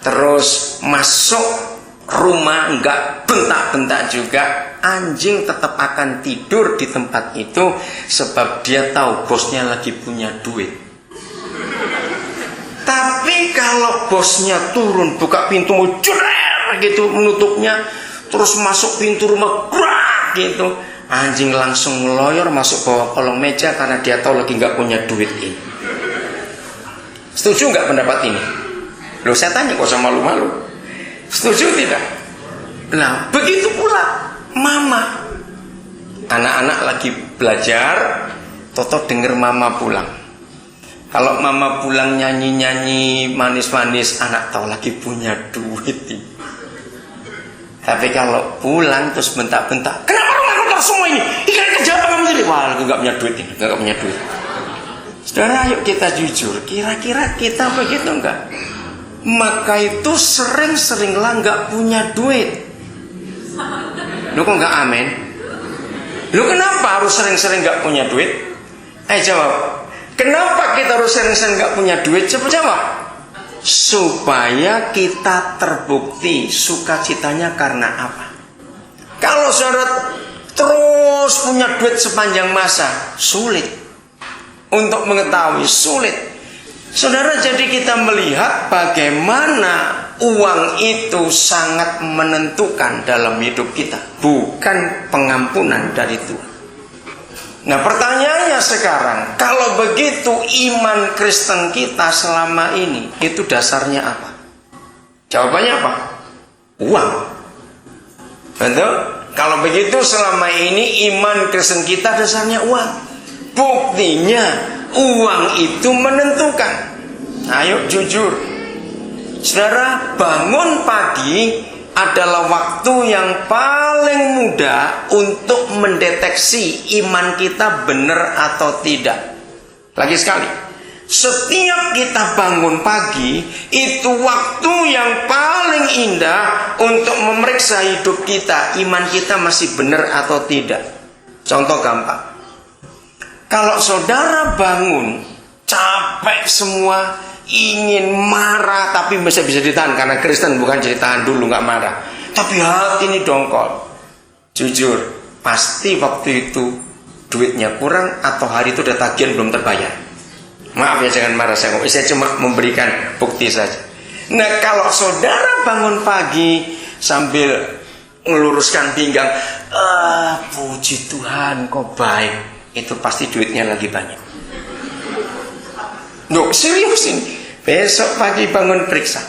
terus masuk rumah nggak bentak-bentak juga, anjing tetap akan tidur di tempat itu sebab dia tahu bosnya lagi punya duit. Tapi kalau bosnya turun buka pintu mau jerer gitu menutupnya, terus masuk pintu rumah gerak gitu, anjing langsung ngeloyor masuk bawah kolong meja karena dia tahu lagi nggak punya duit ini. Setuju nggak pendapat ini? Loh, saya tanya kok sama malu-malu. Setuju tidak? Nah, begitu pula mama. Anak-anak lagi belajar, toto denger mama pulang. Kalau mama pulang nyanyi-nyanyi manis-manis, anak tahu lagi punya duit. Tapi kalau pulang terus bentak-bentak, kenapa lu nggak kotor semua ini? Ikan kerja apa kamu jadi? Wah, aku nggak punya duit ini, nggak punya duit. Saudara, ayo kita jujur, kira-kira kita begitu enggak? Maka itu sering-seringlah nggak punya duit. Lu kok nggak amin? Lu kenapa harus sering-sering nggak punya duit? Jawab. Kenapa kita harus sering-sering nggak punya duit? Coba jawab. Supaya kita terbukti sukacitanya karena apa? Kalau saudara terus punya duit sepanjang masa, sulit untuk mengetahui, sulit. Saudara, jadi kita melihat bagaimana uang itu sangat menentukan dalam hidup kita, bukan pengampunan dari Tuhan. Nah, pertanyaannya sekarang, kalau begitu iman Kristen kita selama ini itu dasarnya apa? Jawabannya apa? Uang. Betul? Kalau begitu selama ini iman Kristen kita dasarnya uang. Buktinya uang itu menentukan. Ayo jujur. Saudara, bangun pagi adalah waktu yang paling mudah untuk mendeteksi iman kita benar atau tidak. Lagi sekali, setiap kita bangun pagi, itu waktu yang paling indah untuk memeriksa hidup kita, iman kita masih benar atau tidak. Contoh gampang. Kalau saudara bangun capek semua, ingin marah tapi bisa ditahan karena Kristen bukan jadi tahan dulu nggak marah, tapi hati ini dongkol. Jujur, pasti waktu itu duitnya kurang atau hari itu udah tagihan belum terbayar. Maaf ya, jangan marah, saya cuma memberikan bukti saja. Nah, kalau saudara bangun pagi sambil ngeluruskan pinggang, puji Tuhan kok baik, itu pasti duitnya lagi banyak. Loh, serius ini. Besok pagi bangun periksa.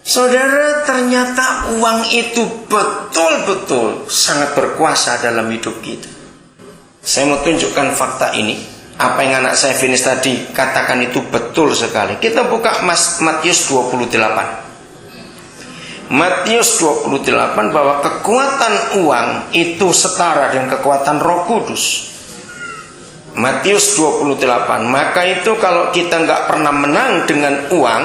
Saudara, ternyata uang itu betul-betul sangat berkuasa dalam hidup kita. Saya mau tunjukkan fakta ini. Apa yang anak saya finish tadi katakan itu betul sekali. Kita buka Matius 28. Matius 28 bahwa kekuatan uang itu setara dengan kekuatan Roh Kudus. Matius 28. Maka itu kalau kita nggak pernah menang dengan uang,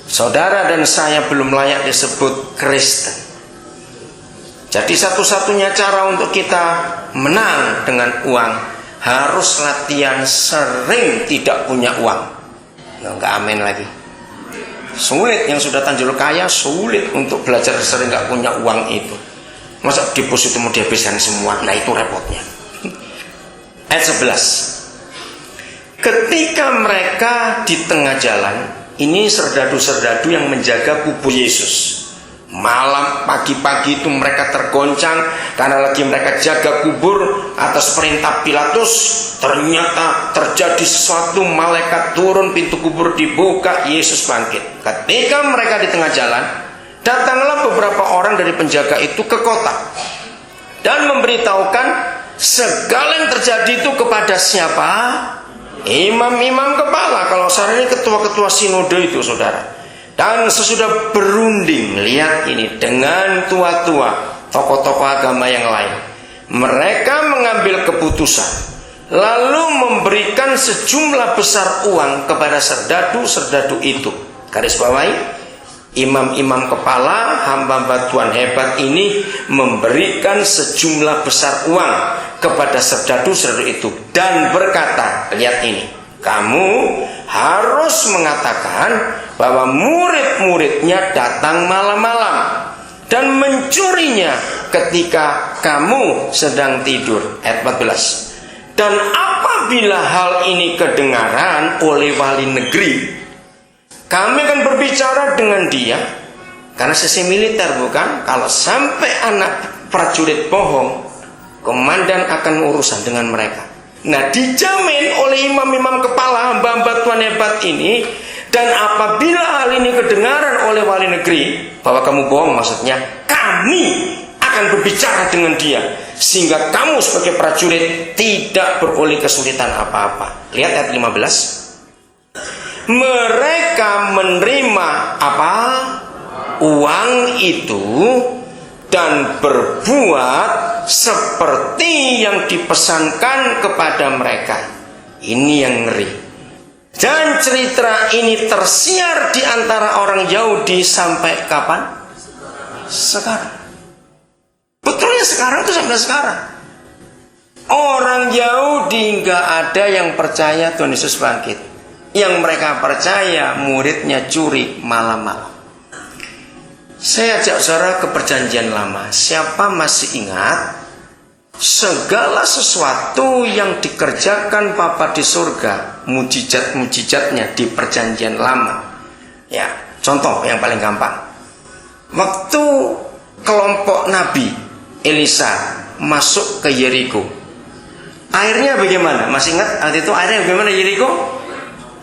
saudara dan saya belum layak disebut Kristen. Jadi satu-satunya cara untuk kita menang dengan uang, harus latihan sering tidak punya uang. Nggak amin lagi. Sulit, yang sudah tanjur kaya sulit untuk belajar sering nggak punya uang itu. Masa deposito mau dihabiskan semua? Nah, itu repotnya. Ayat 11. Ketika mereka di tengah jalan, ini serdadu-serdadu yang menjaga kubur Yesus. Malam pagi-pagi itu mereka tergoncang karena lagi mereka jaga kubur atas perintah Pilatus. Ternyata terjadi sesuatu, malaikat turun, pintu kubur dibuka, Yesus bangkit. Ketika mereka di tengah jalan, datanglah beberapa orang dari penjaga itu ke kota dan memberitahukan segala yang terjadi itu kepada siapa? Imam-imam kepala. Kalau sekarang ini ketua-ketua sinode itu, saudara. Dan sesudah berunding, lihat ini, dengan tua-tua, tokoh-tokoh agama yang lain, mereka mengambil keputusan, lalu memberikan sejumlah besar uang kepada serdadu-serdadu itu. Garis bawahi, imam-imam kepala, hamba-hamba Tuhan hebat ini memberikan sejumlah besar uang kepada serdadu-serdadu itu dan berkata, lihat ini, kamu harus mengatakan bahwa murid-muridnya datang malam-malam dan mencurinya ketika kamu sedang tidur. Ayat 14. Dan apabila hal ini kedengaran oleh wali negeri, kami akan berbicara dengan dia. Karena sesi militer, bukan? Kalau sampai anak prajurit bohong, komandan akan urusan dengan mereka. Nah, dijamin oleh imam-imam kepala, hamba-hamba Tuhan hebat ini. Dan apabila hal ini kedengaran oleh wali negeri, bahwa kamu bohong, maksudnya kami akan berbicara dengan dia, sehingga kamu sebagai prajurit tidak beroleh kesulitan apa-apa. Lihat ayat 15. Mereka menerima apa? Uang itu dan berbuat seperti yang dipesankan kepada mereka. Ini yang ngeri. Dan cerita ini tersiar di antara orang Yahudi sampai kapan? Sekarang. Betulnya sekarang itu sampai sekarang. Orang Yahudi nggak ada yang percaya Tuhan Yesus bangkit. Yang mereka percaya muridnya curi malam-malam. Saya ajak saudara ke perjanjian lama. Siapa masih ingat segala sesuatu yang dikerjakan Bapa di surga, mujizat-mujizatnya di perjanjian lama? Ya, contoh yang paling gampang. Waktu kelompok Nabi Elisa masuk ke Yeriko, airnya bagaimana? Masih ingat waktu itu airnya bagaimana Yeriko?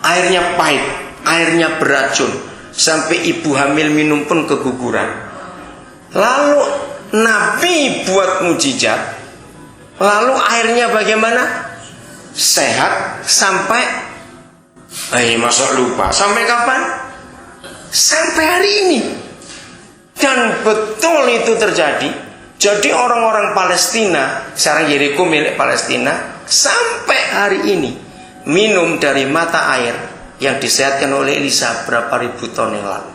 Airnya pahit, airnya beracun, sampai ibu hamil minum pun keguguran. Lalu Nabi buat mujizat, lalu airnya bagaimana? Sehat sampai masa lupa. Sampai kapan? Sampai hari ini. Dan betul itu terjadi. Jadi orang-orang Palestina, sekarang Yeriko milik Palestina, sampai hari ini minum dari mata air yang disehatkan oleh Elisa berapa ribu tahun yang lalu.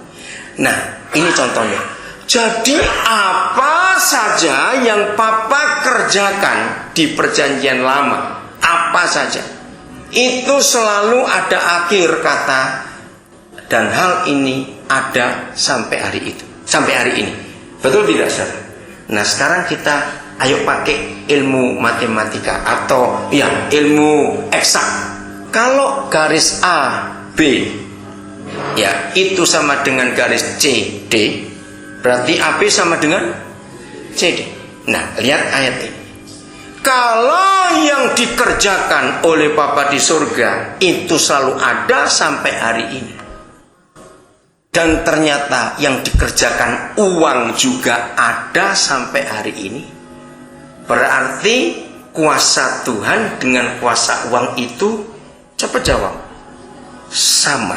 Nah, ini contohnya. Jadi apa saja yang Papa kerjakan di perjanjian lama, apa saja, itu selalu ada akhir kata, dan hal ini ada sampai hari itu, sampai hari ini. Betul tidak, saudara? Nah, sekarang kita ayo pakai ilmu matematika atau ya ilmu eksak. Kalau garis A B, ya itu sama dengan garis CD, berarti AB sama dengan CD. Nah, lihat ayat ini. Kalau yang dikerjakan oleh Bapa di surga itu selalu ada sampai hari ini, dan ternyata yang dikerjakan uang juga ada sampai hari ini, berarti kuasa Tuhan dengan kuasa uang itu, cepat jawab, sama.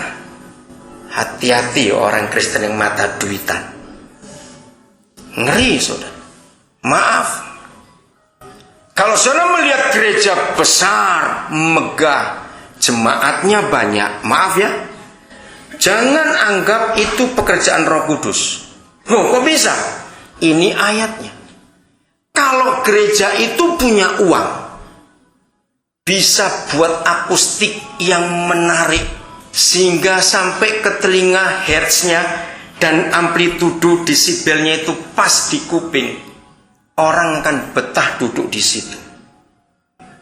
Hati-hati orang Kristen yang mata duitan. Ngeri, saudara. Maaf, kalau saudara melihat gereja besar, megah, jemaatnya banyak, maaf ya, jangan anggap itu pekerjaan Roh Kudus. Loh, kok bisa? Ini ayatnya. Kalau gereja itu punya uang, bisa buat akustik yang menarik sehingga sampai ke telinga hertznya dan amplitudo desibelnya itu pas di kuping, orang akan betah duduk di situ.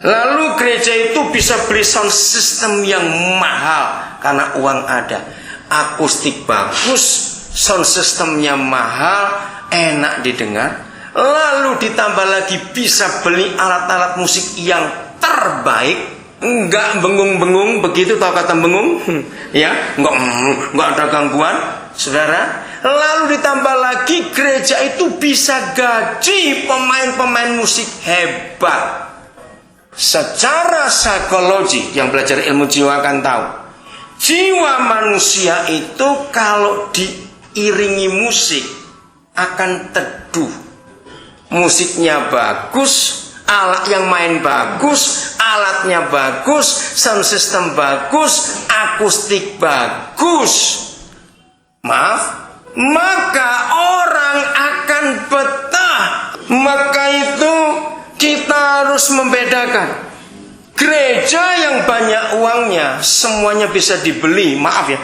Lalu gereja itu bisa beli sound system yang mahal karena uang ada, akustik bagus, sound systemnya mahal, enak didengar. Lalu ditambah lagi bisa beli alat-alat musik yang terbaik, enggak bengung-bengung, begitu tahu kata bengung? Ya, enggak ada gangguan, saudara. Lalu ditambah lagi gereja itu bisa gaji pemain-pemain musik hebat. Secara psikologi, yang belajar ilmu jiwa akan tahu, jiwa manusia itu kalau diiringi musik akan teduh. Musiknya bagus, alat yang main bagus, alatnya bagus, sound system bagus, akustik bagus. Maaf, maka orang akan betah. Maka itu kita harus membedakan. Gereja yang banyak uangnya semuanya bisa dibeli, maaf ya,